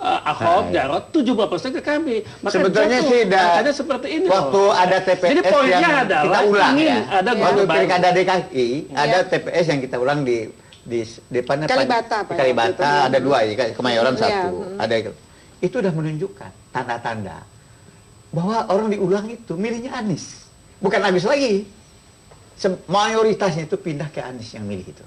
Ahok, Jarot, 70% ke kami. Maka Sebetulnya jatuh. sih Makanya seperti ini waktu loh. ada TPS Jadi poinnya yang adalah kita ulang ingin ya. ada Waktu gubernur pilkada baru. DKI ada TPS yang kita ulang di depannya Kalibata, di Pak, Kalibata waktu itu. ada 2 ya, Kemayoran Iya, 1. Ada itu udah menunjukkan tanda-tanda bahwa orang diulang itu milihnya Anies, bukan Agus lagi. mayoritasnya itu pindah ke Anies yang milih itu.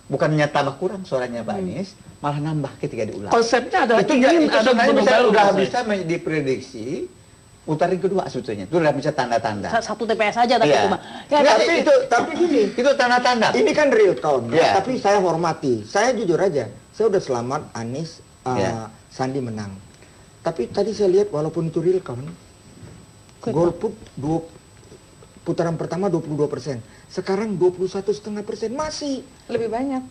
Bukannya tambah kurang suaranya Pak Anies, malah nambah ketika diulang. Konsepnya adalah itu ingin ada sebenarnya gubernur bisa, baru. udah bisa diprediksi putaran kedua sebetulnya. Itu udah bisa tanda-tanda. Satu TPS saja tapi Iya. cuma. Ya, tapi gini, Itu tanda-tanda. ini kan real count, ya. Ya. Tapi saya hormati. Saya jujur aja, saya udah selamat Anies, Ya. Sandi menang. Tapi tadi saya lihat walaupun itu real count, golput putaran pertama 22%, sekarang 21,5% masih Lebih banyak.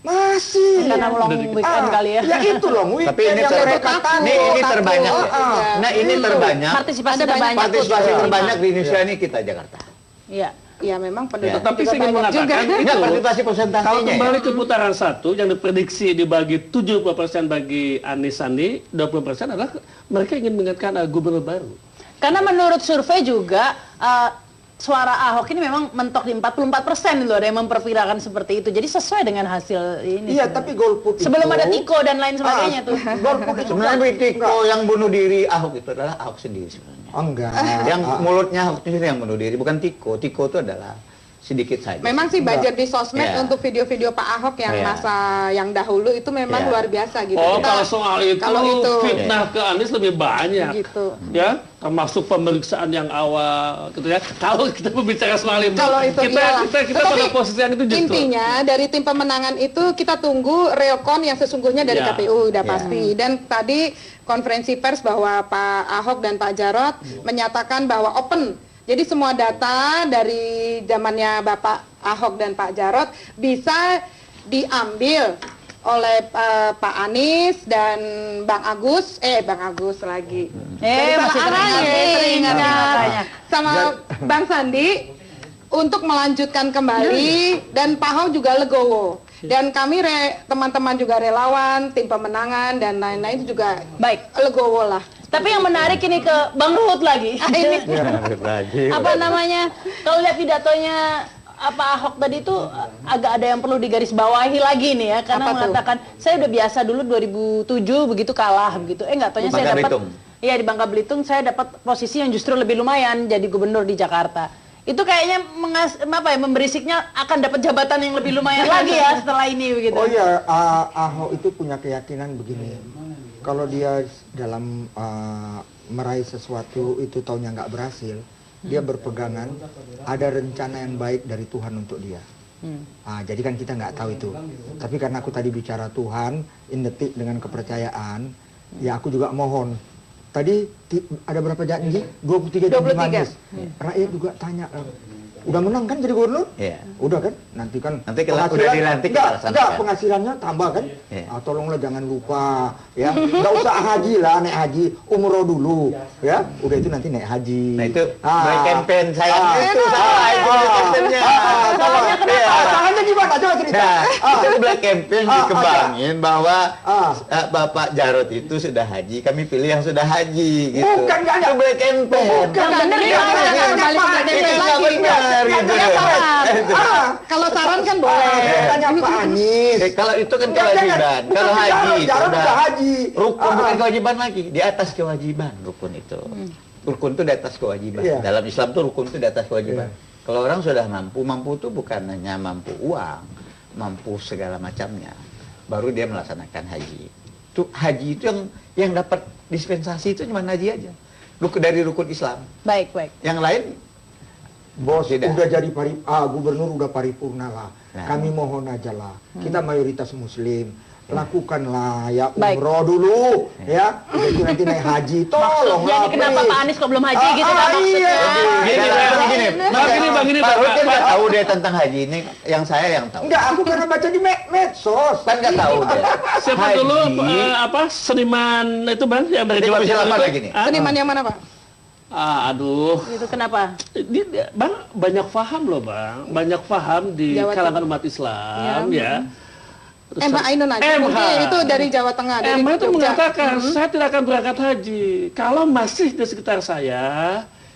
masih. Karena long weekend kali ya. Ya itu loh, weekend Tapi ini yang mereka tahu. ini terbanyak ya. Ah. Nah, ini terbanyak. Partisipasi Ada banyak terbanyak. Partisipasi tuh. terbanyak di Indonesia ini kita Jakarta. Iya. Ya memang penduduk Ya. Tapi juga saya ingin banyak juga. mengatakan Ini itu. partisipasi Kalau persentasenya kembali ya. ke putaran 1 yang diprediksi dibagi 70% bagi Anies Sandi, 20% adalah mereka ingin mengingatkan gubernur baru. Karena menurut survei juga suara Ahok ini memang mentok di 44% loh, ada yang memperkirakan seperti itu. Jadi sesuai dengan hasil ini. Iya, sebenarnya. tapi golput itu sebelum ada Tiko dan lain sebagainya tuh. Golput itu Sebenarnya enggak. Tiko yang bunuh diri Ahok itu adalah Ahok sendiri sebenarnya. Enggak. Yang mulutnya Ahok sendiri yang bunuh diri, bukan Tiko. Tiko itu adalah sedikit saja. Memang sih budget di sosmed Ya. untuk video-video Pak Ahok yang Ya. masa yang dahulu itu memang Ya. luar biasa gitu. Oh, Kita- kalau soal itu, kalau itu fitnah ke Anies lebih banyak. gitu. Ya, termasuk pemeriksaan yang awal gitu ya. Kalau kita berbicara soal itu, Kalau itu iyalah. kita Tetapi pada posisi yang itu justru. intinya dari tim pemenangan itu kita tunggu reokon yang sesungguhnya dari Ya. KPU udah Ya. pasti. Dan tadi konferensi pers bahwa Pak Ahok dan Pak Jarot menyatakan bahwa open. Jadi semua data dari zamannya Bapak Ahok dan Pak Jarot bisa diambil oleh Pak Anies dan Bang Agus lagi. Jadi masih salah arah teringat, ya, teringat. teringat. Sama Bang Sandi untuk melanjutkan kembali dan Pak Ahok juga legowo. Dan kami teman-teman juga relawan, tim pemenangan dan lain-lain itu juga Baik. legowo lah. Tapi yang menarik ini ke Bang Ruhut lagi. Ini Apa namanya? Kalau lihat pidatonya Pak Ahok tadi itu agak ada yang perlu digarisbawahi lagi nih ya, karena Apa tuh? mengatakan saya udah biasa dulu 2007 begitu kalah begitu. Nggak taunya saya Bangka dapat. Belitung. Iya, di Bangka Belitung saya dapat posisi yang justru lebih lumayan jadi gubernur di Jakarta. Itu kayaknya memberisiknya akan dapat jabatan yang lebih lumayan lagi ya setelah ini begitu. Oh iya, Ahok itu punya keyakinan begini. Kalau dia dalam meraih sesuatu itu taunya nggak berhasil, dia berpegangan ada rencana yang baik dari Tuhan untuk dia. Jadi kan kita nggak tahu itu. Tapi karena aku tadi bicara Tuhan, in detik dengan kepercayaan, ya aku juga mohon. Tadi ada berapa janji? 23 janji 23. manis. Rakyat juga tanya, udah menang kan jadi gubernur? Iya. Udah kan? Nanti kan Nanti kalau udah dilantik kita laksanakan. enggak, penghasilannya tambah kan? Iya. Tolonglah jangan lupa ya. Enggak usah haji lah, naik haji, umroh dulu ya. Udah itu nanti naik haji. Nah itu black campaign saya itu salah itu black campaignnya. Salahnya kenapa? Salahnya gimana? Coba cerita. Nah, itu black campaign dikembangin bahwa Bapak Jarot itu sudah haji, kami pilih yang sudah haji gitu. Bukan, enggak ada. Itu black campaign. Bukan, bener ya, kembali ke black Itu campaign nggak lagi. benar gitu. Ya, saran. Kalau saran kan boleh. Tanya Pak Anies. Kalau itu kan Enggak, jangan. kewajiban. Kalau Bukan haji itu Jarot udah haji. rukun bukan kewajiban lagi, di atas kewajiban rukun itu. Rukun itu di atas kewajiban. Iya. Dalam Islam tuh rukun itu di atas kewajiban. Kalau orang sudah mampu itu bukan hanya mampu uang, mampu segala macamnya. Baru dia melaksanakan haji. Tuh haji itu yang dapat dispensasi itu cuma haji aja. Dari rukun Islam. Baik, baik. Yang lain Bos, Tidak. udah jadi gubernur udah paripurna lah. Nah. Kami mohon aja lah. Kita mayoritas muslim. Lakukanlah ya Baik. umroh dulu ya. Udah itu nanti naik haji. Tolong lah. Jadi kenapa please. Pak Anies kok belum haji gitu kan maksudnya? Iya. Gini, Bang, gini, Pak Bang. Ruhut kan nggak tahu dia tentang haji ini, yang saya yang tahu. Enggak, aku karena baca di medsos. Kan nggak tahu dia. Siapa Haji. dulu seniman itu Bang yang dari Di Jawa Komisi Timur 8 itu? lagi nih. Ah? Seniman yang mana, Pak? Aduh. Gitu kenapa? Bang banyak paham loh Bang, banyak paham di Jawa kalangan Timur. umat Islam ya. Terus MH Ainun aja. MH. Mungkin itu dari Jawa Tengah. Dari MH itu Jogja. mengatakan saya tidak akan berangkat haji kalau masih di sekitar saya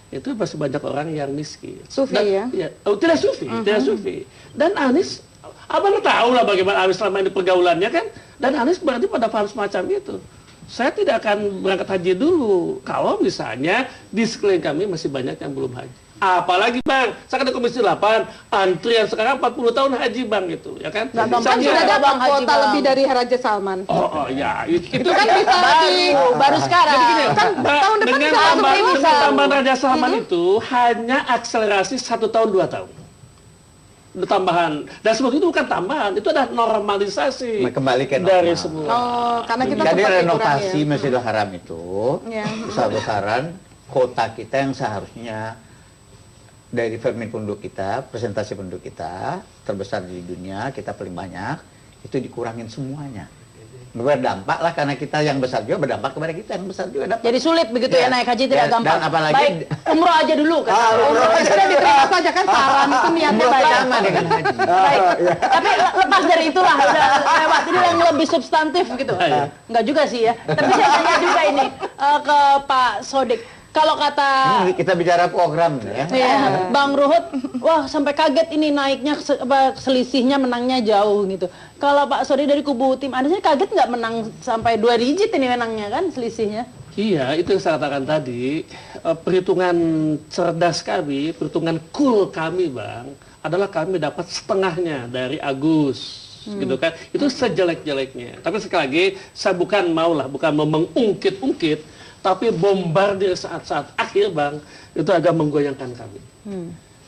itu masih banyak orang yang miskin. Sufi Dan- ya? Tidak sufi, tidak sufi. Dan Anies, abang tahu lah bagaimana Anies selama ini pergaulannya kan. Dan Anies berarti pada paham semacam itu. Saya tidak akan berangkat haji dulu kalau misalnya di sekeliling kami masih banyak yang belum haji. Apalagi Bang, saya kan di Komisi 8, antrian sekarang 40 tahun haji Bang gitu, ya kan? Nggak gampang Kan Saya sudah kira- dapat Bang Haji, kuota Bang. lebih dari Raja Salman. Oh ya, itu Itu kan bisa baru sekarang. Jadi gini, Kan tahun depan dengan bisa langsung tambahan, bisa. dengan tambahan Raja Salman itu hanya akselerasi 1 tahun 2 tahun. Itu tambahan. Dan sebab itu bukan tambahan, itu adalah normalisasi Kembali ke dari normal. semua. Oh, karena kita Jadi sempat renovasi dikurangi ya. Masjidil Haram itu Ya. besar-besaran kota kita yang seharusnya dari Permen penduduk kita, presentasi penduduk kita terbesar di dunia, kita paling banyak, itu dikurangin semuanya. Berdampak lah karena kita yang besar juga berdampak kepada kita yang besar juga dapat. Jadi sulit begitu ya, naik haji tidak Ya, gampang. dan apalagi- Baik, umroh aja dulu kan. Umroh sudah diterima saja kan saran itu niatnya Umroh baik. sama dengan haji. Baik. Tapi lepas dari itulah udah lewat ini yang lebih substantif gitu. Enggak juga sih ya. Tapi saya tanya juga ini ke Pak Sodik. Kalau kata Ini kita bicara program ya. ya, Bang Ruhut, wah sampai kaget ini naiknya selisihnya menangnya jauh gitu. Kalau Pak Sodik dari kubu tim Anies ini kaget nggak menang sampai 2 digit ini menangnya kan selisihnya? Iya, itu yang saya katakan tadi, perhitungan cerdas kami, perhitungan cool kami Bang, adalah kami dapat setengahnya dari Agus. Gitu kan, itu sejelek-jeleknya. Tapi sekali lagi, saya bukan mau mengungkit-ungkit, tapi bombardir saat-saat akhir Bang, itu agak menggoyangkan kami.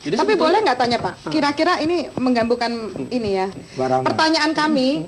Jadi Tapi sebetulnya- boleh nggak tanya Pak? Kira-kira ini menggambungkan ini ya. Barang. Pertanyaan kami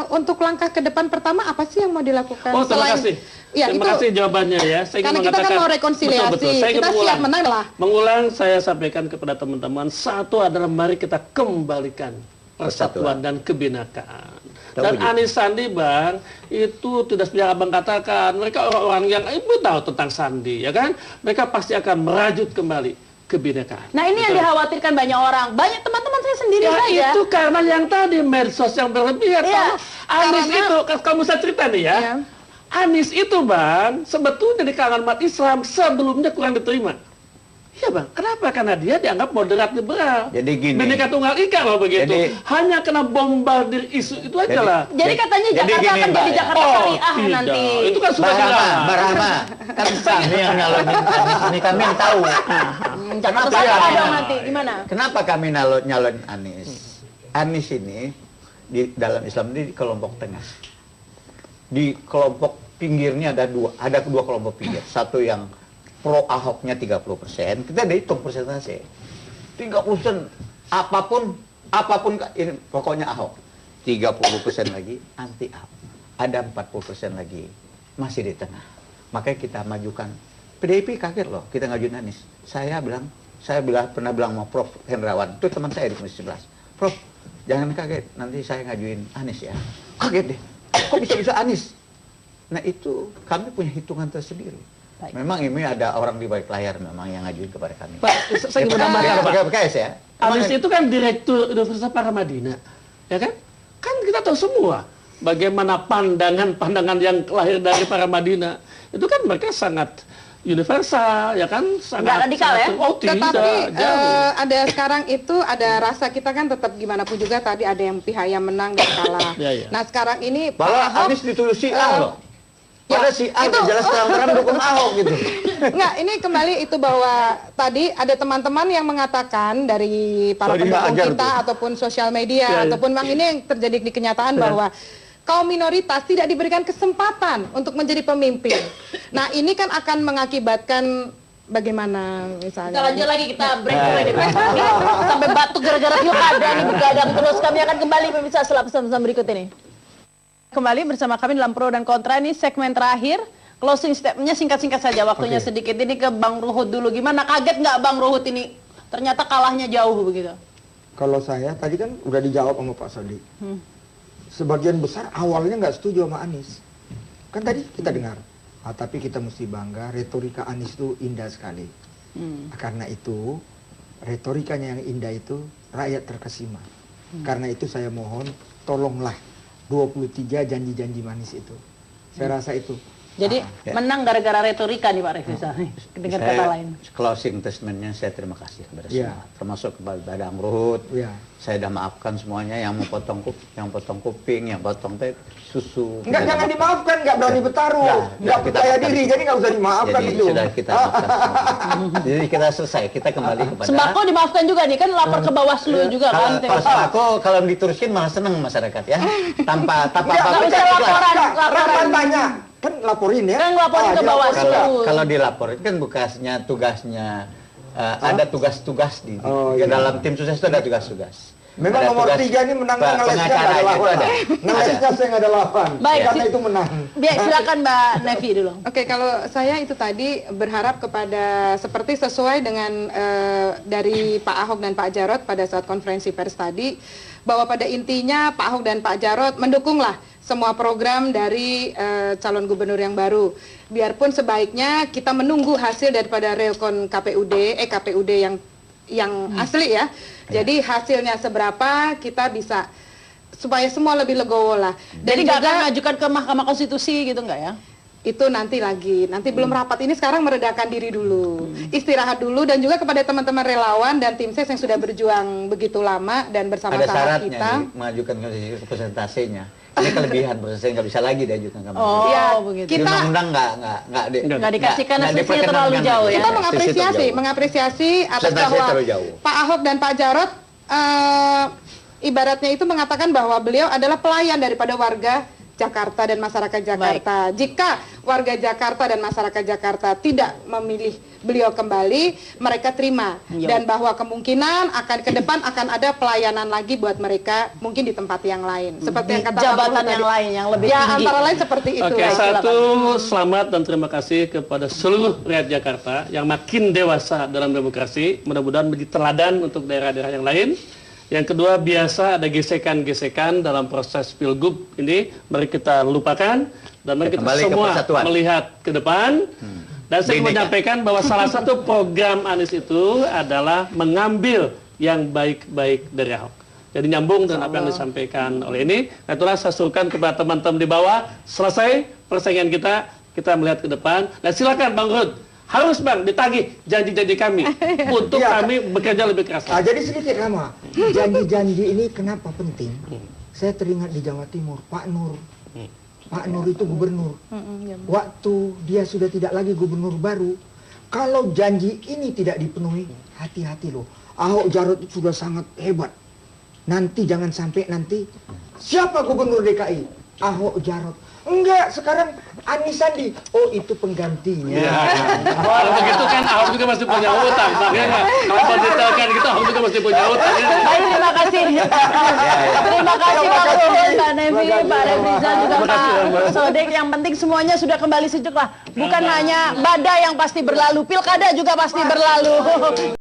untuk langkah ke depan pertama apa sih yang mau dilakukan? Oh, terima kasih. Ya, Terima itu kasih jawabannya ya. Saya ingin karena kita kan mengatakan- mau rekonsiliasi, Betul, saya ingin kita siap mengulang. menang lah. Mengulang, saya sampaikan kepada teman-teman, satu adalah mari kita kembalikan persatuan dan kebinekaan. Dan Setuju. Anies Sandi Bang, itu tidak seperti yang Abang katakan, mereka orang-orang yang ibu tahu tentang Sandi, ya kan? Mereka pasti akan merajut kembali kebinekaan. Nah ini yang Betul. dikhawatirkan banyak orang. Banyak teman-teman saya sendiri Ya saja. itu karena yang tadi medsos yang berlebihan. Iya, Anies karena- itu, kamu saya cerita nih ya. Iya. Anies itu Bang, sebetulnya di kalangan umat Islam sebelumnya kurang diterima. Iya Bang, kenapa? Karena dia dianggap moderat liberal. Jadi gini. Bineka Tunggal Ika loh begitu. Jadi- Hanya kena bombardir isu itu aja lah. Jadi katanya Jadi Jakarta gini, akan Mbak, jadi ya. Jakarta Syariah tidak. nanti. Itu kan sudah Mbak jelas. Rahma, kan kami yang nyalonin Anies ini kami yang tahu. Jakarta Kenapa Syariah kami- dong nanti. Gimana? Kenapa kami nyalon Anies? Anies ini di dalam Islam ini di kelompok tengah. Di kelompok pinggirnya ada dua kelompok pinggir. Satu yang pro Ahoknya 30%, kita udah hitung persentase. 30% apapun ini pokoknya Ahok. 30% lagi anti Ahok. Ada 40% lagi masih di tengah. Makanya kita majukan. PDIP kaget loh kita ngajuin Anies. Saya pernah bilang sama Prof Hendrawan, itu teman saya di Komisi 11. Prof, jangan kaget, nanti saya ngajuin Anies ya. Kaget deh, kok bisa-bisa Anies? Nah itu kami punya hitungan tersendiri. Baik. Memang ini ada orang di balik layar memang yang ngajuin kepada kami. Pak, saya ingin menambahkan Pak. PKS ya. Anies itu kan direktur Universitas Paramadina, ya kan? Kan kita tahu semua bagaimana pandangan yang lahir dari Paramadina. Itu kan mereka sangat universal, ya kan? Sangat radikal ya? Oh tidak, Tetapi jauh. ada sekarang itu ada rasa kita kan tetap gimana pun juga tadi ada yang pihak yang menang dan kalah. Ya, ya. Nah sekarang ini Pak Malah Ahok, Anies dituduh si A loh. ya, Padahal si A itu- jelas terang-terang dukung Ahok gitu. Enggak, ini kembali itu bahwa tadi ada teman-teman yang mengatakan dari para Tadi nggak pendukung ajar kita tuh. ataupun sosial media Ya, ya. ataupun Bang ini yang terjadi di kenyataan bahwa kaum minoritas tidak diberikan kesempatan untuk menjadi pemimpin. Nah, ini kan akan mengakibatkan bagaimana misalnya. Kita lanjut lagi, kita break dulu deh. Sampai batuk gara-gara pilkada nih begadang terus. Kami akan kembali pemirsa setelah pesan-pesan berikut ini. Kembali bersama kami dalam Pro dan Kontra, ini segmen terakhir. Closing statement-nya singkat-singkat saja, waktunya Oke. sedikit. Ini ke Bang Ruhut dulu. Gimana, kaget nggak Bang Ruhut ini? Ternyata kalahnya jauh begitu. Kalau saya tadi kan udah dijawab sama Pak Sodik. Sebagian besar awalnya nggak setuju sama Anies. Kan tadi kita dengar. Tapi kita mesti bangga, retorika Anies itu indah sekali. Karena itu, retorikanya yang indah itu rakyat terkesima. Karena itu saya mohon, tolonglah 23 janji-janji manis itu. Saya rasa itu Jadi Ya. menang gara-gara retorika nih Pak Refrizal nih, dengan Saya kata lain. closing statementnya saya terima kasih kepada Ya. semua, termasuk kepada Ang Ruhut. Ya. Saya sudah maafkan semuanya yang mau yang potong kuping, yang potong susu. Enggak, jangan dimaafkan, enggak berani bertaruh, enggak kita percaya maafkan diri, semua. jadi enggak usah dimaafkan Jadi itu. sudah kita maafkan semua. Jadi kita selesai, kita kembali kepada Sembako dimaafkan juga nih, kan lapor ke Bawaslu juga kan. kalau sembako kalau diteruskin malah senang masyarakat ya. Tanpa Enggak, Nggak apa-apa. usah laporan, Rahman tanya, kan laporin ya. Kan laporin ke dilaporin. Bawaslu. Kalau dilaporin kan tugasnya ada tugas-tugas di Oh, iya. dalam tim sukses itu ada tugas-tugas. Memang Ada nomor tugas 3 ini menang ngelesnya nggak ada pengacaranya itu lawan. ada. Ngelesnya saya nggak ada lawan. Baik, Karena itu menang. Biar silakan Mbak Nevi dulu. Oke, kalau saya itu tadi berharap kepada seperti sesuai dengan dari Pak Ahok dan Pak Jarot pada saat konferensi pers tadi, bahwa pada intinya Pak Ahok dan Pak Jarot mendukunglah semua program dari calon gubernur yang baru. Biarpun sebaiknya kita menunggu hasil daripada Reokon KPUD yang asli ya. Jadi hasilnya seberapa kita bisa supaya semua lebih legowo lah. Jadi nggak akan mengajukan ke Mahkamah Konstitusi gitu nggak ya? Itu nanti belum rapat ini, sekarang meredakan diri dulu, istirahat dulu, dan juga kepada teman-teman relawan dan tim ses yang sudah berjuang begitu lama dan Ada bersama-sama syaratnya kita. nih, mengajukan ke persentasenya. Ini kelebihan persentase nggak bisa lagi diajukan ke Oh, Ya, begitu. Di kita undang-undang Nggak dikasihkan selisihnya terlalu diperkenankan jauh lagi. ya. kita Selisih mengapresiasi atas Persentasenya bahwa terlalu jauh. Pak Ahok dan Pak Jarot ibaratnya itu mengatakan bahwa beliau adalah pelayan daripada warga Jakarta dan masyarakat Jakarta. Jika warga Jakarta dan masyarakat Jakarta tidak memilih beliau kembali, mereka terima. Dan bahwa kemungkinan akan ke depan akan ada pelayanan lagi buat mereka, mungkin di tempat yang lain. Seperti yang kata Pak Jabatan Luhut yang tadi. lain yang lebih Ya, tinggi. antara lain seperti itu. Oke, Baik, satu, selamat dan terima kasih kepada seluruh rakyat Jakarta yang makin dewasa dalam demokrasi. Mudah-mudahan menjadi teladan untuk daerah-daerah yang lain. Yang kedua, biasa ada gesekan-gesekan dalam proses pilgub ini, mari kita lupakan dan mari kita Kembali ke semua persatuan. melihat ke depan. Dan saya Bineka. menyampaikan bahwa salah satu program Anies itu adalah mengambil yang baik-baik dari Ahok. Jadi nyambung dengan apa yang disampaikan oleh ini. Nah, itulah saya suruhkan kepada teman-teman di bawah, selesai persaingan kita melihat ke depan. Dan silakan Bang Ruhut, harus Bang ditagih janji-janji kami untuk Iya. kami bekerja lebih keras. Jadi sedikit lama. Janji-janji ini kenapa penting? Saya teringat di Jawa Timur, Pak Nur. Pak Nur itu gubernur. Waktu dia sudah tidak lagi gubernur baru, kalau janji ini tidak dipenuhi, hati-hati loh. Ahok Jarot itu sudah sangat hebat. Nanti jangan sampai nanti siapa gubernur DKI? Ahok Jarot. Enggak, sekarang Anies Sandi. Oh, itu penggantinya. Ya. Kalau begitu kan Ahok juga masih punya utang, makanya kalau mendetailkan gitu Ahok juga masih punya utang. Ya. Baik, terima kasih. Terima kasih Pak Ruhut, Mbak Nevi, Pak Refrizal, juga Terima kasih, Pak Mbak. Sodik. Yang penting semuanya sudah kembali sejuk lah. Bukan hanya badai yang pasti berlalu, pilkada juga pasti berlalu.